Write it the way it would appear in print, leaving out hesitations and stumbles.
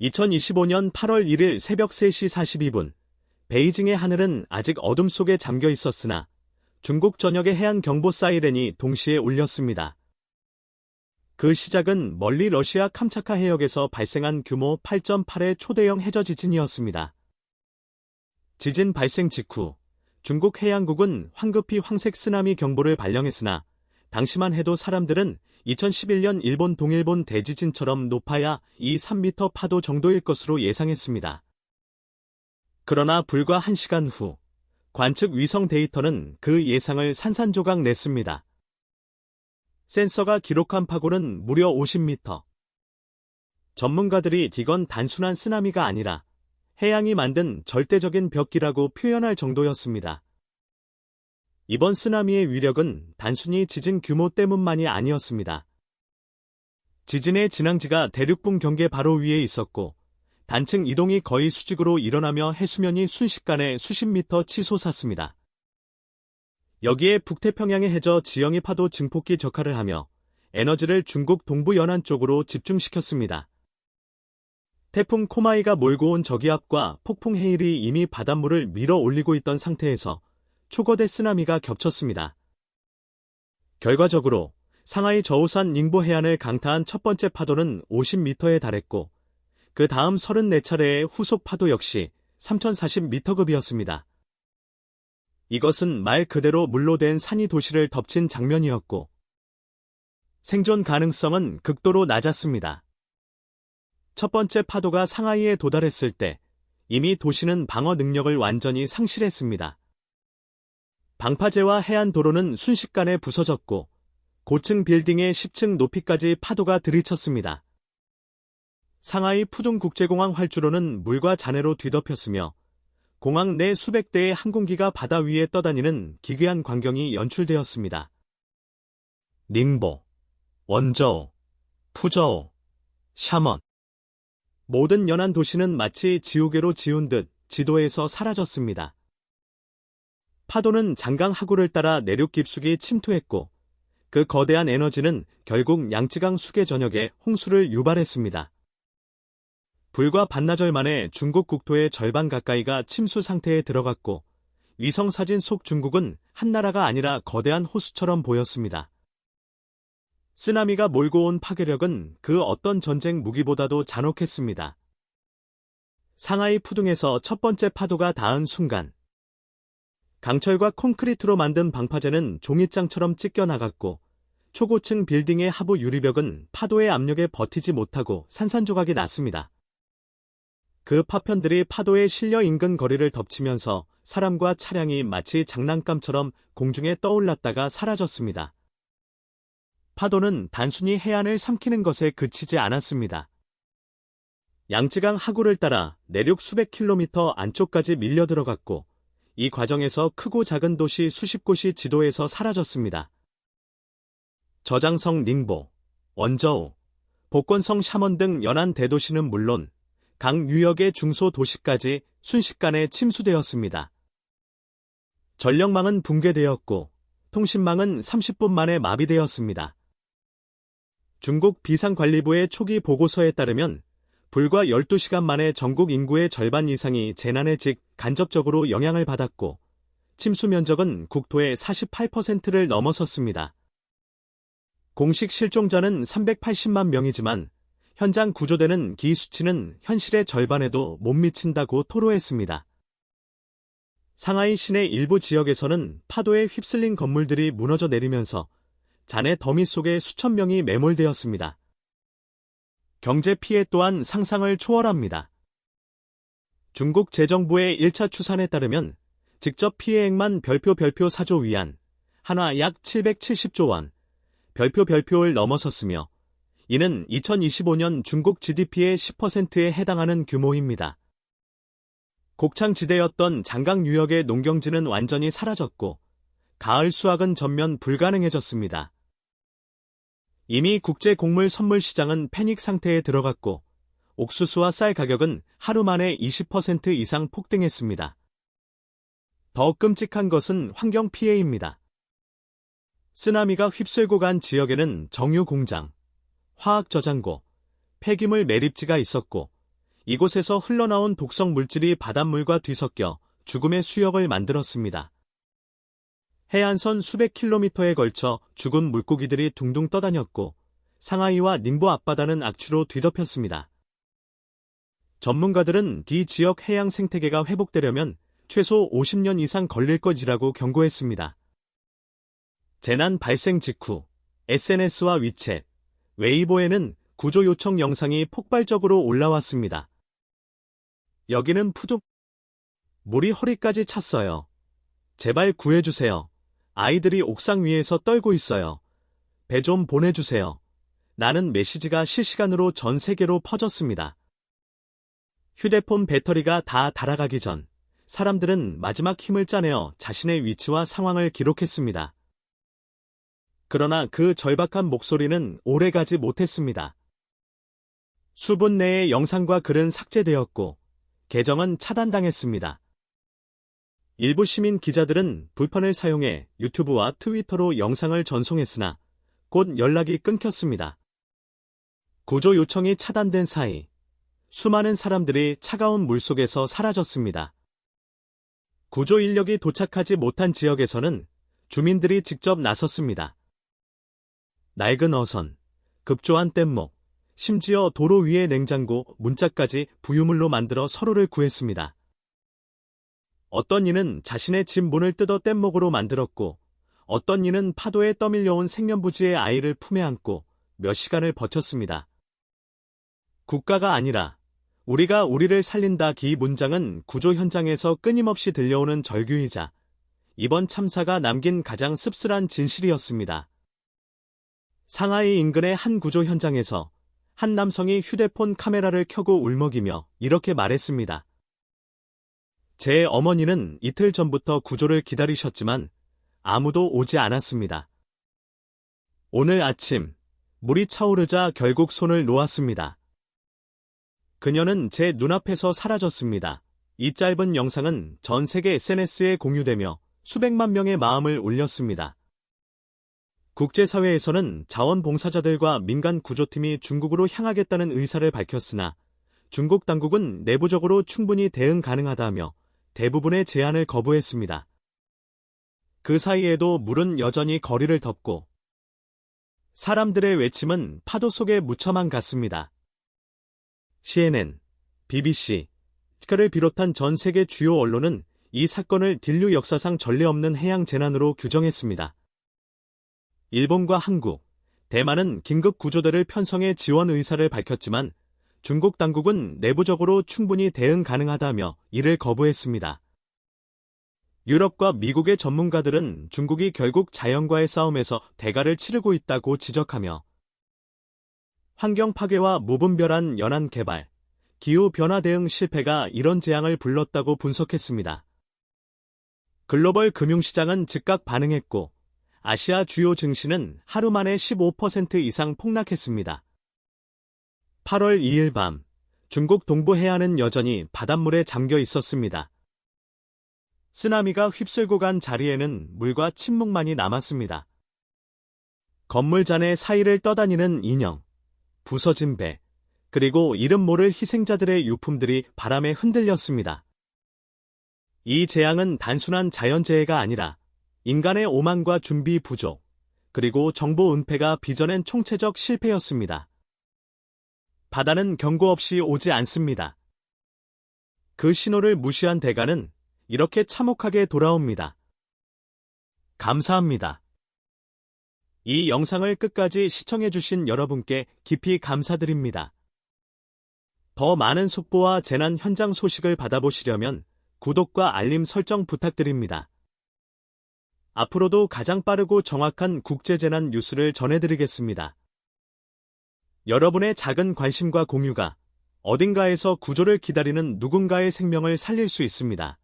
2025년 8월 1일 새벽 3시 42분, 베이징의 하늘은 아직 어둠 속에 잠겨 있었으나 중국 전역의 해안 경보 사이렌이 동시에 울렸습니다. 그 시작은 멀리 러시아 캄차카 해역에서 발생한 규모 8.8의 초대형 해저 지진이었습니다. 지진 발생 직후 중국 해양국은 황급히 황색 쓰나미 경보를 발령했으나 당시만 해도 사람들은 2011년 일본 동일본 대지진처럼 높아야 3m 파도 정도일 것으로 예상했습니다. 그러나 불과 1시간 후 관측 위성 데이터는 그 예상을 산산조각 냈습니다. 센서가 기록한 파고는 무려 50m. 전문가들이 이건 단순한 쓰나미가 아니라 해양이 만든 절대적인 벽기라고 표현할 정도였습니다. 이번 쓰나미의 위력은 단순히 지진 규모 때문만이 아니었습니다. 지진의 진앙지가 대륙분 경계 바로 위에 있었고 단층 이동이 거의 수직으로 일어나며 해수면이 순식간에 수십 미터 치솟았습니다. 여기에 북태평양의 해저 지형이 파도 증폭기 적화를 하며 에너지를 중국 동부 연안 쪽으로 집중시켰습니다. 태풍 코마이가 몰고 온 저기압과 폭풍 헤일이 이미 바닷물을 밀어 올리고 있던 상태에서 초거대 쓰나미가 겹쳤습니다. 결과적으로 상하이 저우산 닝보 해안을 강타한 첫 번째 파도는 50m에 달했고 그 다음 34차례의 후속 파도 역시 3040m급이었습니다. 이것은 말 그대로 물로 된 산이 도시를 덮친 장면이었고 생존 가능성은 극도로 낮았습니다. 첫 번째 파도가 상하이에 도달했을 때 이미 도시는 방어 능력을 완전히 상실했습니다. 방파제와 해안 도로는 순식간에 부서졌고 고층 빌딩의 10층 높이까지 파도가 들이쳤습니다. 상하이 푸둥국제공항 활주로는 물과 잔해로 뒤덮였으며 공항 내 수백 대의 항공기가 바다 위에 떠다니는 기괴한 광경이 연출되었습니다. 닝보, 원저우, 푸저우, 샤먼. 모든 연안 도시는 마치 지우개로 지운 듯 지도에서 사라졌습니다. 파도는 장강 하구를 따라 내륙 깊숙이 침투했고 그 거대한 에너지는 결국 양쯔강 수계 전역에 홍수를 유발했습니다. 불과 반나절 만에 중국 국토의 절반 가까이가 침수 상태에 들어갔고 위성사진 속 중국은 한 나라가 아니라 거대한 호수처럼 보였습니다. 쓰나미가 몰고 온 파괴력은 그 어떤 전쟁 무기보다도 잔혹했습니다. 상하이 푸둥에서 첫 번째 파도가 닿은 순간 강철과 콘크리트로 만든 방파제는 종잇장처럼 찢겨나갔고 초고층 빌딩의 하부 유리벽은 파도의 압력에 버티지 못하고 산산조각이 났습니다. 그 파편들이 파도에 실려 인근 거리를 덮치면서 사람과 차량이 마치 장난감처럼 공중에 떠올랐다가 사라졌습니다. 파도는 단순히 해안을 삼키는 것에 그치지 않았습니다. 양쯔강 하구를 따라 내륙 수백 킬로미터 안쪽까지 밀려 들어갔고 이 과정에서 크고 작은 도시 수십 곳이 지도에서 사라졌습니다. 저장성 닝보, 원저우, 복건성 샤먼 등 연안 대도시는 물론 강 유역의 중소도시까지 순식간에 침수되었습니다. 전력망은 붕괴되었고 통신망은 30분 만에 마비되었습니다. 중국 비상관리부의 초기 보고서에 따르면 불과 12시간 만에 전국 인구의 절반 이상이 재난에 간접적으로 영향을 받았고 침수 면적은 국토의 48%를 넘어섰습니다. 공식 실종자는 380만 명이지만 현장 구조되는 기 수치는 현실의 절반에도 못 미친다고 토로했습니다. 상하이 시내 일부 지역에서는 파도에 휩쓸린 건물들이 무너져 내리면서 잔해 더미 속에 수천 명이 매몰되었습니다. 경제 피해 또한 상상을 초월합니다. 중국 재정부의 1차 추산에 따르면 직접 피해액만 별표 4조 위안, 한화 약 770조 원, 별표를 넘어섰으며 이는 2025년 중국 GDP의 10%에 해당하는 규모입니다. 곡창지대였던 장강 유역의 농경지는 완전히 사라졌고 가을 수확은 전면 불가능해졌습니다. 이미 국제 곡물 선물 시장은 패닉 상태에 들어갔고 옥수수와 쌀 가격은 하루 만에 20% 이상 폭등했습니다. 더 끔찍한 것은 환경 피해입니다. 쓰나미가 휩쓸고 간 지역에는 정유 공장, 화학 저장고, 폐기물 매립지가 있었고 이곳에서 흘러나온 독성 물질이 바닷물과 뒤섞여 죽음의 수역을 만들었습니다. 해안선 수백 킬로미터에 걸쳐 죽은 물고기들이 둥둥 떠다녔고 상하이와 닝보 앞바다는 악취로 뒤덮였습니다. 전문가들은 이 지역 해양 생태계가 회복되려면 최소 50년 이상 걸릴 것이라고 경고했습니다. 재난 발생 직후 SNS와 위챗, 웨이보에는 구조 요청 영상이 폭발적으로 올라왔습니다. 여기는 푸둑. 물이 허리까지 찼어요. 제발 구해주세요. 아이들이 옥상 위에서 떨고 있어요. 배 좀 보내주세요. 라는 메시지가 실시간으로 전 세계로 퍼졌습니다. 휴대폰 배터리가 다 닳아가기 전 사람들은 마지막 힘을 짜내어 자신의 위치와 상황을 기록했습니다. 그러나 그 절박한 목소리는 오래가지 못했습니다. 수분 내에 영상과 글은 삭제되었고 계정은 차단당했습니다. 일부 시민 기자들은 불편을 사용해 유튜브와 트위터로 영상을 전송했으나 곧 연락이 끊겼습니다. 구조 요청이 차단된 사이 수많은 사람들이 차가운 물속에서 사라졌습니다. 구조 인력이 도착하지 못한 지역에서는 주민들이 직접 나섰습니다. 낡은 어선, 급조한 뗏목, 심지어 도로 위의 냉장고, 문짝까지 부유물로 만들어 서로를 구했습니다. 어떤 이는 자신의 집 문을 뜯어 뗏목으로 만들었고 어떤 이는 파도에 떠밀려온 생면부지의 아이를 품에 안고 몇 시간을 버텼습니다. 국가가 아니라 우리가 우리를 살린다. 이 문장은 구조 현장에서 끊임없이 들려오는 절규이자 이번 참사가 남긴 가장 씁쓸한 진실이었습니다. 상하이 인근의 한 구조 현장에서 한 남성이 휴대폰 카메라를 켜고 울먹이며 이렇게 말했습니다. 제 어머니는 이틀 전부터 구조를 기다리셨지만 아무도 오지 않았습니다. 오늘 아침 물이 차오르자 결국 손을 놓았습니다. 그녀는 제 눈앞에서 사라졌습니다. 이 짧은 영상은 전 세계 SNS에 공유되며 수백만 명의 마음을 울렸습니다. 국제사회에서는 자원봉사자들과 민간 구조팀이 중국으로 향하겠다는 의사를 밝혔으나 중국 당국은 내부적으로 충분히 대응 가능하다며 대부분의 제안을 거부했습니다. 그 사이에도 물은 여전히 거리를 덮고 사람들의 외침은 파도 속에 묻혀만 갔습니다. CNN, BBC, 를 비롯한 전 세계 주요 언론은 이 사건을 인류 역사상 전례 없는 해양 재난으로 규정했습니다. 일본과 한국, 대만은 긴급 구조대를 편성해 지원 의사를 밝혔지만 중국 당국은 내부적으로 충분히 대응 가능하다며 이를 거부했습니다. 유럽과 미국의 전문가들은 중국이 결국 자연과의 싸움에서 대가를 치르고 있다고 지적하며 환경 파괴와 무분별한 연안 개발, 기후변화 대응 실패가 이런 재앙을 불렀다고 분석했습니다. 글로벌 금융시장은 즉각 반응했고 아시아 주요 증시는 하루 만에 15% 이상 폭락했습니다. 8월 2일 밤, 중국 동부 해안은 여전히 바닷물에 잠겨 있었습니다. 쓰나미가 휩쓸고 간 자리에는 물과 침묵만이 남았습니다. 건물 잔해 사이를 떠다니는 인형, 부서진 배, 그리고 이름 모를 희생자들의 유품들이 바람에 흔들렸습니다. 이 재앙은 단순한 자연재해가 아니라 인간의 오만과 준비 부족, 그리고 정보 은폐가 빚어낸 총체적 실패였습니다. 바다는 경고 없이 오지 않습니다. 그 신호를 무시한 대가는 이렇게 참혹하게 돌아옵니다. 감사합니다. 이 영상을 끝까지 시청해주신 여러분께 깊이 감사드립니다. 더 많은 속보와 재난 현장 소식을 받아보시려면 구독과 알림 설정 부탁드립니다. 앞으로도 가장 빠르고 정확한 국제재난 뉴스를 전해드리겠습니다. 여러분의 작은 관심과 공유가 어딘가에서 구조를 기다리는 누군가의 생명을 살릴 수 있습니다.